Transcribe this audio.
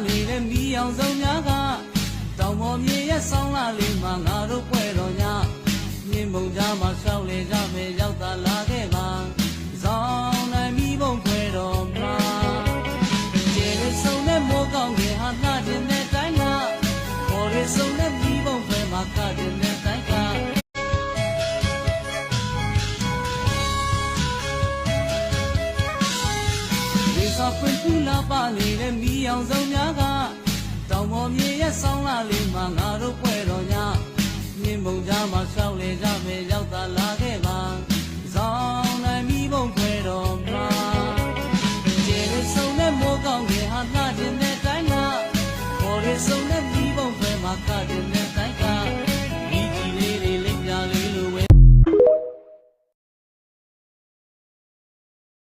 နေတဲ့မီးအောင်ဆုံးများကတောင်ပေါ်မြေရဲ့ဆောင်းလာလေးမှာငါတို့ပွဲတော်ညမြင်းမုံကြားမှာရှောက်လေကြမယ်ရောက်တာလာခဲ့ပါဇောင်းနိုင်မီးဘုံပွဲတော်မှာကျေရဆုံးတဲ့မိုးကောင်းခင်ဟာနှာတင်တဲ့တိုင်းကပေါ်ရဆုံးတဲ့မီးဘုံပွဲမှာကတင်တဲ့တိုင်းကပွင့်ကူလာပါနေတဲ့မီးအောင်ဆုံးများကတောင်ပေါ်မြေရဲ့ဆောင်းလာလေးမှာငါတို့ပွဲတော်ညမြင်းမုံကြားမှာရှောက်လေကြမယ်ရောက်တာလာ